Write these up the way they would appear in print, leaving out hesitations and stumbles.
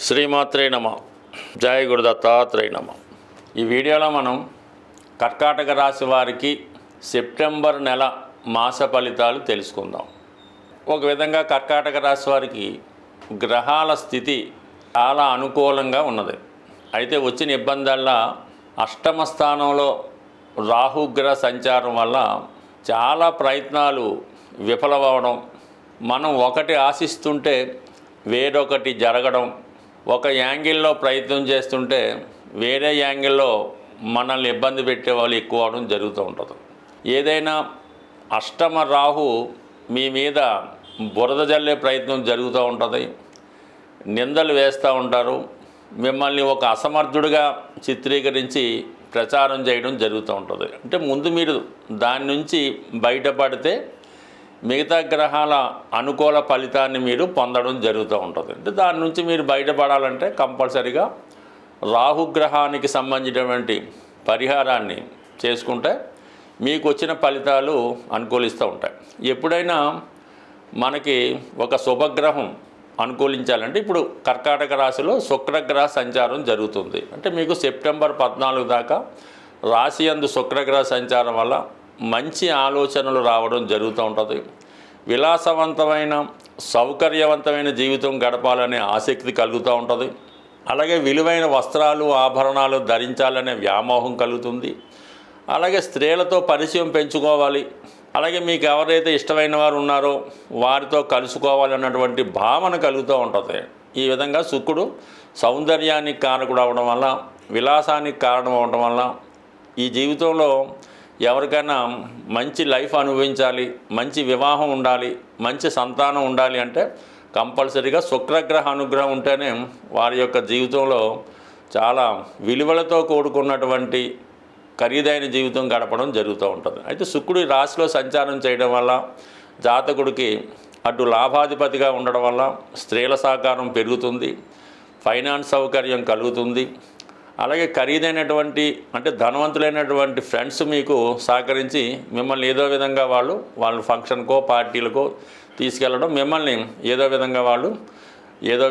శ్రీమాత్రే నమ. జయ గురు దత్తాత్రేయ నమ. ఈ వీడియోలో మనం కర్కాటక రాశి వారికి సెప్టెంబర్ నెల మాస ఫలితాలు తెలుసుకుందాం. ఒక విధంగా కర్కాటక రాశి వారికి గ్రహాల స్థితి చాలా అనుకూలంగా ఉన్నది. అయితే వచ్చిన ఇబ్బందుల్లో అష్టమ స్థానంలో రాహుగ్రహ సంచారం వల్ల చాలా ప్రయత్నాలు విఫలమవడం, మనం ఒకటి ఆశిస్తుంటే వేరొకటి జరగడం, ఒక యాంగిల్లో ప్రయత్నం చేస్తుంటే వేరే యాంగిల్లో మనల్ని ఇబ్బంది పెట్టే వాళ్ళు ఎక్కువ అవడం జరుగుతూ ఉంటుంది. ఏదైనా అష్టమ రాహు మీ మీద బురద జల్లే ప్రయత్నం జరుగుతూ ఉంటుంది, నిందలు వేస్తూ ఉంటారు, మిమ్మల్ని ఒక అసమర్థుడిగా చిత్రీకరించి ప్రచారం చేయడం జరుగుతూ ఉంటుంది. అంటే ముందు మీరు దాని నుంచి బయటపడితే మిగతా గ్రహాల అనుకూల ఫలితాన్ని మీరు పొందడం జరుగుతూ ఉంటుంది. అంటే దాని నుంచి మీరు బయటపడాలంటే కంపల్సరీగా రాహుగ్రహానికి సంబంధించినటువంటి పరిహారాన్ని చేసుకుంటే మీకు వచ్చిన ఫలితాలు అనుకూలిస్తూ ఉంటాయి. ఎప్పుడైనా మనకి ఒక శుభగ్రహం అనుకూలించాలంటే ఇప్పుడు కర్కాటక రాశిలో శుక్రగ్రహ సంచారం జరుగుతుంది. అంటే మీకు సెప్టెంబర్ 14 దాకా రాశి యందు శుక్రగ్రహ సంచారం వల్ల మంచి ఆలోచనలు రావడం జరుగుతూ ఉంటుంది. విలాసవంతమైన సౌకర్యవంతమైన జీవితం గడపాలనే ఆసక్తి కలుగుతూ ఉంటుంది. అలాగే విలువైన వస్త్రాలు ఆభరణాలు ధరించాలనే వ్యామోహం కలుగుతుంది. అలాగే స్త్రీలతో పరిచయం పెంచుకోవాలి, అలాగే మీకు ఎవరైతే ఇష్టమైన వారు ఉన్నారో వారితో కలుసుకోవాలన్నటువంటి భావన కలుగుతూ ఉంటుంది. ఈ విధంగా శుక్రుడు సౌందర్యానికి కారకుడు అవడం వల్ల, విలాసానికి కారణం అవడం వల్ల ఈ జీవితంలో ఎవరికైనా మంచి లైఫ్ అనుభవించాలి, మంచి వివాహం ఉండాలి, మంచి సంతానం ఉండాలి అంటే కంపల్సరీగా శుక్రగ్రహ అనుగ్రహం ఉంటేనే వారి యొక్క జీవితంలో చాలా విలువలతో కూడుకున్నటువంటి ఖరీదైన జీవితం గడపడం జరుగుతూ ఉంటుంది. అయితే శుక్రుడు రాశిలో సంచారం చేయడం వల్ల జాతకుడికి అటు లాభాధిపతిగా ఉండడం వల్ల స్త్రీల సహకారం పెరుగుతుంది, ఫైనాన్స్ సౌకర్యం కలుగుతుంది. అలాగే ఖరీదైనటువంటి అంటే ధనవంతులైనటువంటి ఫ్రెండ్స్ మీకు సహకరించి మిమ్మల్ని ఏదో విధంగా వాళ్ళ ఫంక్షన్కో పార్టీలకో తీసుకెళ్ళడం, మిమ్మల్ని ఏదో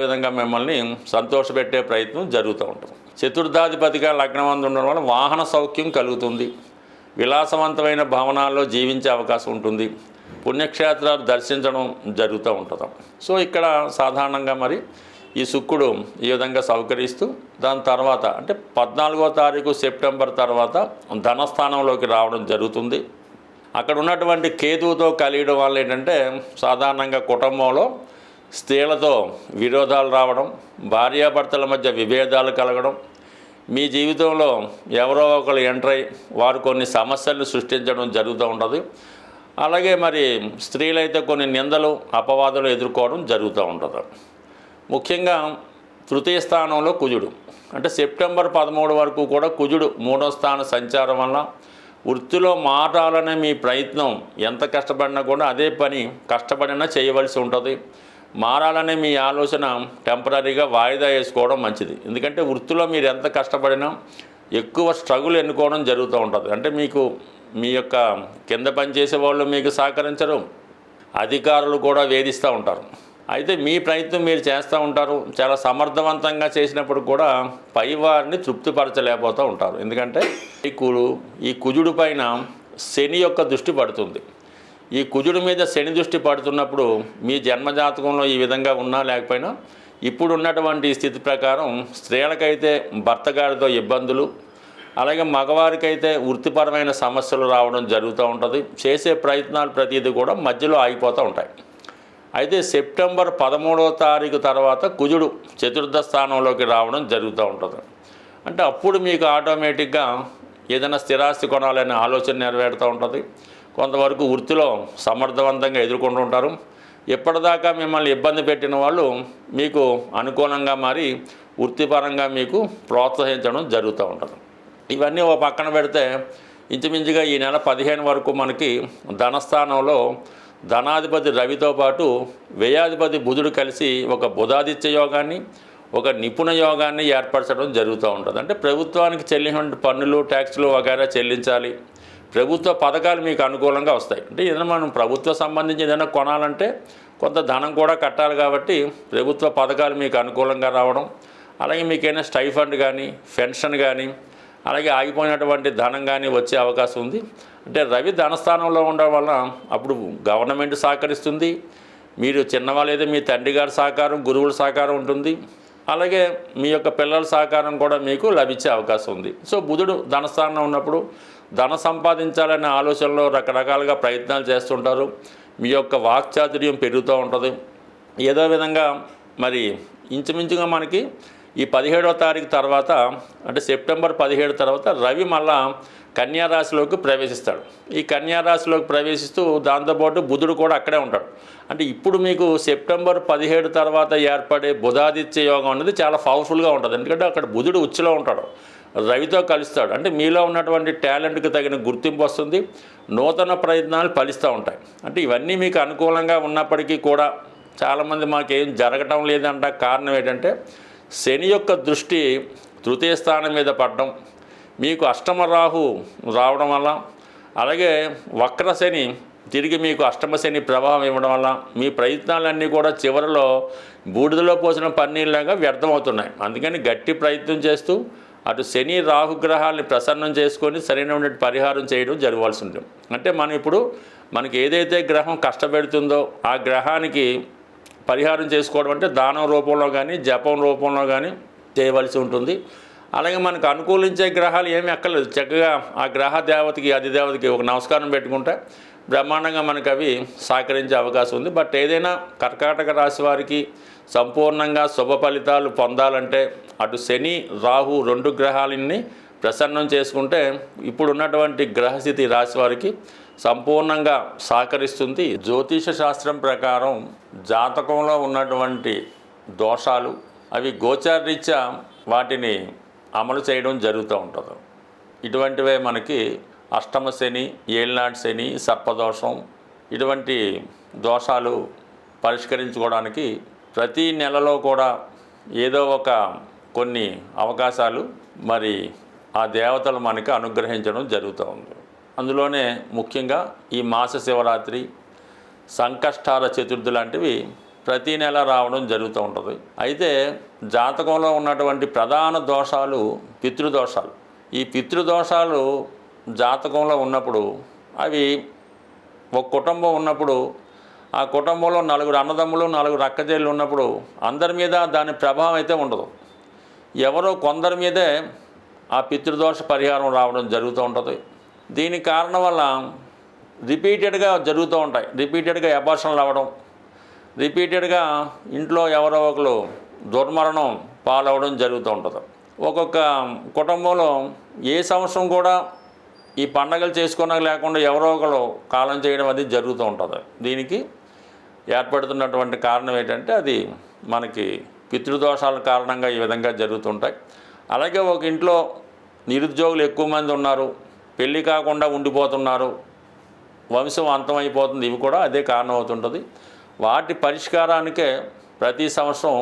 విధంగా మిమ్మల్ని సంతోషపెట్టే ప్రయత్నం జరుగుతూ ఉంటుంది. చతుర్థాధిపతిగా లగ్నమందు ఉండడం వల్ల వాహన సౌఖ్యం కలుగుతుంది, విలాసవంతమైన భవనాల్లో జీవించే అవకాశం ఉంటుంది, పుణ్యక్షేత్రాలు దర్శించడం జరుగుతూ ఉంటుంది. సో ఇక్కడ సాధారణంగా మరి ఈ శుక్రుడు ఈ విధంగా సౌకరిస్తూ దాని తర్వాత అంటే 14వ తారీఖు సెప్టెంబర్ తర్వాత ధనస్థానంలోకి రావడం జరుగుతుంది. అక్కడ ఉన్నటువంటి కేతువుతో కలియడం వల్ల ఏంటంటే సాధారణంగా కుటుంబంలో స్త్రీలతో విరోధాలు రావడం, భార్యాభర్తల మధ్య విభేదాలు కలగడం, మీ జీవితంలో ఎవరో ఒకరు ఎంటర్ అయ్యి వారు కొన్ని సమస్యలను సృష్టించడం జరుగుతూ ఉంటుంది. అలాగే మరి స్త్రీలైతే కొన్ని నిందలు అపవాదులు ఎదుర్కోవడం జరుగుతూ ఉంటుంది. ముఖ్యంగా తృతీయ స్థానంలో కుజుడు అంటే సెప్టెంబర్ 13 వరకు కూడా కుజుడు 3వ స్థాన సంచారం వల్ల వృత్తిలో మారాలనే మీ ప్రయత్నం ఎంత కష్టపడినా కూడా అదే పని కష్టపడినా చేయవలసి ఉంటుంది. మారాలనే మీ ఆలోచన టెంపరీగా వాయిదా వేసుకోవడం మంచిది. ఎందుకంటే వృత్తిలో మీరు ఎంత కష్టపడినా ఎక్కువ స్ట్రగుల్ ఎన్నుకోవడం జరుగుతూ ఉంటుంది. అంటే మీకు మీ యొక్క కింద పనిచేసే వాళ్ళు మీకు సహకరించరు, అధికారులు కూడా వేధిస్తూ ఉంటారు. అయితే మీ ప్రయత్నం మీరు చేస్తూ ఉంటారు, చాలా సమర్థవంతంగా చేసినప్పుడు కూడా పైవారిని తృప్తిపరచలేకపోతూ ఉంటారు. ఎందుకంటే ఈ కుజుడు పైన శని యొక్క దృష్టి పడుతుంది. ఈ కుజుడి మీద శని దృష్టి పడుతున్నప్పుడు మీ జన్మజాతకంలో ఈ విధంగా ఉన్నా లేకపోయినా ఇప్పుడు ఉన్నటువంటి స్థితి ప్రకారం స్త్రీలకైతే భర్త గారితో ఇబ్బందులు, అలాగే మగవారికైతే వృత్తిపరమైన సమస్యలు రావడం జరుగుతూ ఉంటుంది. చేసే ప్రయత్నాలు ప్రతిదీ కూడా మధ్యలో ఆగిపోతూ ఉంటాయి. అయితే సెప్టెంబర్ 13వ తారీఖు తర్వాత కుజుడు చతుర్థ స్థానంలోకి రావడం జరుగుతూ ఉంటుంది. అంటే అప్పుడు మీకు ఆటోమేటిక్గా ఏదైనా స్థిరాస్తి కొనాలనే ఆలోచన నెరవేరుతూ ఉంటుంది. కొంతవరకు వృత్తిలో సమర్థవంతంగా ఎదుర్కొంటూ ఉంటారు. ఎప్పటిదాకా మిమ్మల్ని ఇబ్బంది పెట్టిన వాళ్ళు మీకు అనుకూలంగా మారి వృత్తిపరంగా మీకు ప్రోత్సహించడం జరుగుతూ ఉంటుంది. ఇవన్నీ ఒక పక్కన పెడితే ఇంచుమించుగా ఈ నెల 15 వరకు మనకి ధనస్థానంలో ధనాధిపతి రవితో పాటు వ్యయాధిపతి బుధుడు కలిసి ఒక బుధాదిత్య యోగాన్ని, ఒక నిపుణ యోగాన్ని ఏర్పరచడం జరుగుతూ ఉంటుంది. అంటే ప్రభుత్వానికి చెల్లిన పన్నులు, ట్యాక్సులు వగైరా చెల్లించాలి, ప్రభుత్వ పథకాలు మీకు అనుకూలంగా వస్తాయి. అంటే ఏదైనా మనం ప్రభుత్వ సంబంధించి ఏదైనా కొనాలంటే కొంత ధనం కూడా కట్టాలి కాబట్టి ప్రభుత్వ పథకాలు మీకు అనుకూలంగా రావడం, అలాగే మీకైనా స్టైఫండ్ కానీ పెన్షన్ కానీ అలాగే ఆగిపోయినటువంటి ధనం కానీ వచ్చే అవకాశం ఉంది. అంటే రవి ధనస్థానంలో ఉండడం వల్ల అప్పుడు గవర్నమెంట్ సహకరిస్తుంది, మీరు చిన్నవాళ్ళు అయితే మీ తండ్రి గారి సహకారం, గురువుల సహకారం ఉంటుంది, అలాగే మీ యొక్క పిల్లల సహకారం కూడా మీకు లభించే అవకాశం ఉంది. సో బుధుడు ధనస్థానంలో ఉన్నప్పుడు ధన సంపాదించాలనే ఆలోచనలో రకరకాలుగా ప్రయత్నాలు చేస్తుంటారు. మీ యొక్క వాక్చాతుర్యం పెరుగుతూ ఉంటుంది. ఏదో విధంగా మరి ఇంచుమించుగా మనకి ఈ 17వ తారీఖు తర్వాత అంటే సెప్టెంబర్ 17 తర్వాత రవి మళ్ళా కన్యారాశిలోకి ప్రవేశిస్తాడు. ఈ కన్యారాశిలోకి ప్రవేశిస్తూ దాంతోపాటు బుధుడు కూడా అక్కడే ఉంటాడు. అంటే ఇప్పుడు మీకు సెప్టెంబర్ 17 తర్వాత ఏర్పడే బుధాదిత్య యోగం అనేది చాలా పవర్ఫుల్గా ఉంటుంది. ఎందుకంటే అక్కడ బుధుడు ఉచ్చులో ఉంటాడు, రవితో కలుస్తాడు. అంటే మీలో ఉన్నటువంటి టాలెంట్కి తగిన గుర్తింపు వస్తుంది, నూతన ప్రయత్నాలు ఫలిస్తూ ఉంటాయి. అంటే ఇవన్నీ మీకు అనుకూలంగా ఉన్నప్పటికీ కూడా చాలామంది మాకేం జరగటం లేదంట. కారణం ఏంటంటే శని యొక్క దృష్టి తృతీయ స్థానం మీద పడడం, మీకు అష్టమ రాహు రావడం వల్ల, అలాగే వక్ర శని తిరిగి మీకు అష్టమ శని ప్రభావం ఇవ్వడం వల్ల మీ ప్రయత్నాలన్నీ కూడా చివరిలో బూడిదలో పోసిన పన్నీళ్ళగా వ్యర్థమవుతున్నాయి. అందుకని గట్టి ప్రయత్నం చేస్తూ అటు శని రాహుగ్రహాల్ని ప్రసన్నం చేసుకొని సరైన పరిహారం చేయడం జరగవలసి ఉంటుంది. అంటే మనం ఇప్పుడు మనకి ఏదైతే గ్రహం కష్టపెడుతుందో ఆ గ్రహానికి పరిహారం చేసుకోవడం అంటే దానం రూపంలో కానీ జపం రూపంలో కానీ చేయవలసి ఉంటుంది. అలాగే మనకు అనుకూలించే గ్రహాలు ఏమీ అక్కర్లేదు, చక్కగా ఆ గ్రహ దేవతకి అధిదేవతకి ఒక నమస్కారం పెట్టుకుంటే బ్రహ్మాండంగా మనకు అవి సహకరించే అవకాశం ఉంది. బట్ ఏదైనా కర్కాటక రాశి వారికి సంపూర్ణంగా శుభ ఫలితాలు పొందాలంటే అటు శని రాహు 2 గ్రహాలని ప్రసన్నం చేసుకుంటే ఇప్పుడున్నటువంటి గ్రహస్థితి రాశి వారికి సంపూర్ణంగా సహకరిస్తుంది. జ్యోతిష శాస్త్రం ప్రకారం జాతకంలో ఉన్నటువంటి దోషాలు అవి గోచారరీత్యా వాటిని అమలు చేయడం జరుగుతూ ఉంటుంది. ఇటువంటివే మనకి అష్టమ శని, ఏళ్ళనాటి శని, సర్పదోషం, ఇటువంటి దోషాలు పరిష్కరించుకోవడానికి ప్రతి నెలలో కూడా ఏదో ఒక కొన్ని అవకాశాలు మరి ఆ దేవతలు మనకి అనుగ్రహించడం జరుగుతూ ఉంది. అందులోనే ముఖ్యంగా ఈ మాస శివరాత్రి, సంకష్టాల చతుర్థి లాంటివి ప్రతి నెల రావడం జరుగుతూ ఉంటుంది. అయితే జాతకంలో ఉన్నటువంటి ప్రధాన దోషాలు పితృదోషాలు. ఈ పితృదోషాలు జాతకంలో ఉన్నప్పుడు అవి ఒక కుటుంబం ఉన్నప్పుడు ఆ కుటుంబంలో 4 అన్నదమ్ములు 4 అక్కచెల్లెలు ఉన్నప్పుడు అందరి మీద దాని ప్రభావం అయితే ఉండదు. ఎవరో కొందరి మీదే ఆ పితృదోష పరిహారం రావడం జరుగుతూ ఉంటుంది. దీనికి కారణం వల్ల రిపీటెడ్గా జరుగుతూ ఉంటాయి. రిపీటెడ్గా అబార్షన్లు అవ్వడం, రిపీటెడ్గా ఇంట్లో ఎవరో ఒకరు దుర్మరణం పాలవడం జరుగుతూ ఉంటుంది. ఒక్కొక్క కుటుంబంలో ఏ సంవత్సరం కూడా ఈ పండగలు చేసుకున్నా లేకుండా ఎవరో ఒకరు కాలం చేయడం అది జరుగుతూ ఉంటుంది. దీనికి ఏర్పడుతున్నటువంటి కారణం ఏంటంటే అది మనకి పితృదోషాల కారణంగా ఈ విధంగా జరుగుతుంటాయి. అలాగే ఒక ఇంట్లో నిరుద్యోగులు ఎక్కువ మంది ఉన్నారు, పెళ్ళి కాకుండా ఉండిపోతున్నారు, వంశం అంతమైపోతుంది, ఇవి కూడా అదే కారణం అవుతుంటుంది. వాటి పరిష్కారానికే ప్రతి సంవత్సరం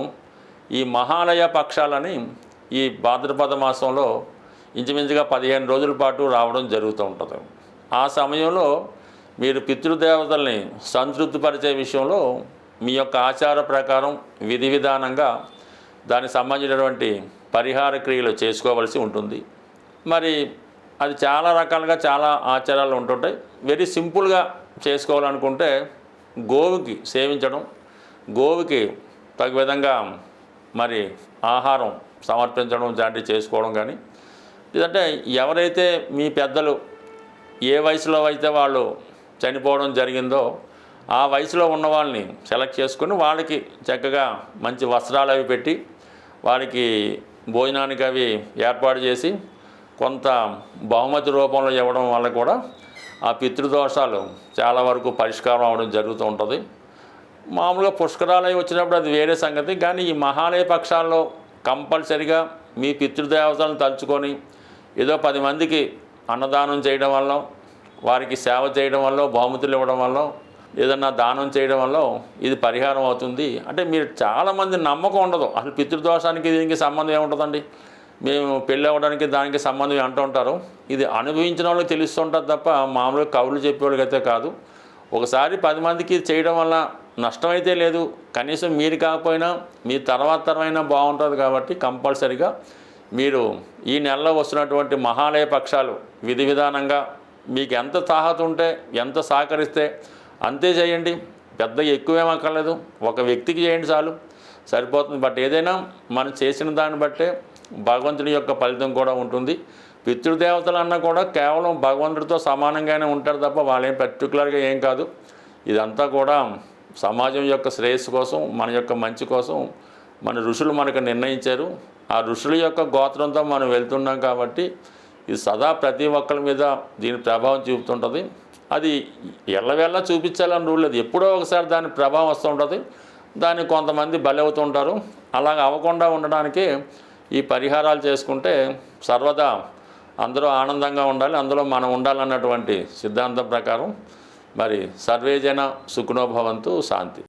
ఈ మహాలయ పక్షాలని ఈ భాద్రపద మాసంలో ఇంచుమించుగా 15 రోజుల పాటు రావడం జరుగుతూ ఉంటుంది. ఆ సమయంలో మీరు పితృదేవతల్ని సంతృప్తిపరిచే విషయంలో మీ యొక్క ఆచార ప్రకారం విధి విధానంగా దానికి సంబంధించినటువంటి పరిహార క్రియలు చేసుకోవలసి ఉంటుంది. మరి అది చాలా రకాలుగా చాలా ఆచారాలు ఉంటుంటాయి. వెరీ సింపుల్గా చేసుకోవాలనుకుంటే గోవుకి సేవించడం, గోవుకి తగు విధంగా మరి ఆహారం సమర్పించడం లాంటివి చేసుకోవడం కానీ, లేదంటే ఎవరైతే మీ పెద్దలు ఏ వయసులో అయితే వాళ్ళు చనిపోవడం జరిగిందో ఆ వయసులో ఉన్న వాళ్ళని సెలెక్ట్ చేసుకుని వాళ్ళకి చక్కగా మంచి వస్త్రాలు అవి పెట్టి వారికి భోజనానికి అవి ఏర్పాటు చేసి కొంత బహుమతి రూపంలో ఇవ్వడం వల్ల కూడా ఆ పితృదోషాలు చాలా వరకు పరిష్కారం అవడం జరుగుతూ ఉంటుంది. మామూలుగా పుష్కరాలయం వచ్చినప్పుడు అది వేరే సంగతి. కానీ ఈ మహాలయ పక్షాల్లో కంపల్సరిగా మీ పితృదేవతలను తలుచుకొని ఏదో 10 మందికి అన్నదానం చేయడం వల్ల, వారికి సేవ చేయడం వల్ల, బహుమతులు ఇవ్వడం వల్ల, ఏదన్నా దానం చేయడం వల్ల ఇది పరిహారం అవుతుంది. అంటే మీరు చాలామంది నమ్మకం ఉండదు, అసలు పితృదోషానికి దీనికి సంబంధం ఏముంటుందండి, మేము పెళ్ళి అవ్వడానికి దానికి సంబంధం అంటూ ఉంటారు. ఇది అనుభవించిన వాళ్ళకి తెలుస్తుంటుంది తప్ప మామూలుగా కవులు చెప్పేవాళ్ళకైతే కాదు. ఒకసారి 10 మందికి చేయడం వల్ల నష్టం అయితే లేదు. కనీసం మీరు కాకపోయినా మీ తర్వాత తరమైనా బాగుంటుంది కాబట్టి కంపల్సరిగా మీరు ఈ నెలలో వస్తున్నటువంటి మహాలయ పక్షాలు విధి విధానంగా మీకు ఎంత తాహత ఉంటే ఎంత సహకరిస్తే అంతే చేయండి. పెద్ద ఎక్కువేమక్కర్లేదు, ఒక వ్యక్తికి చేయండి చాలు, సరిపోతుంది. బట్ ఏదైనా మనం చేసిన దాన్ని బట్టే భగవంతుడి యొక్క ఫలితం కూడా ఉంటుంది. పితృదేవతలు అన్నా కూడా కేవలం భగవంతుడితో సమానంగానే ఉంటారు తప్ప వాళ్ళేం పర్టికులర్గా ఏం కాదు. ఇదంతా కూడా సమాజం యొక్క శ్రేయస్సు కోసం, మన యొక్క మంచి కోసం మన ఋషులు మనకు నిర్ణయించారు. ఆ ఋషుల యొక్క గోత్రంతో మనం వెళ్తున్నాం కాబట్టి ఇది సదా ప్రతి ఒక్కరి మీద దీని ప్రభావం చూపుతుంటుంది. అది ఎల్లవేళ చూపించాలని రూల్ లేదు, ఎప్పుడో ఒకసారి దాని ప్రభావం వస్తూ ఉంటుంది. దాన్ని కొంతమంది బలవుతుంటారు. అలాగ అవ్వకుండా ఉండడానికి ఈ పరిహారాలు చేసుకుంటే సర్వదా అందరూ ఆనందంగా ఉండాలి, అందులో మనం ఉండాలన్నటువంటి సిద్ధాంతం ప్రకారం మరి సర్వేజన సుఖినో భవంతు. శాంతి.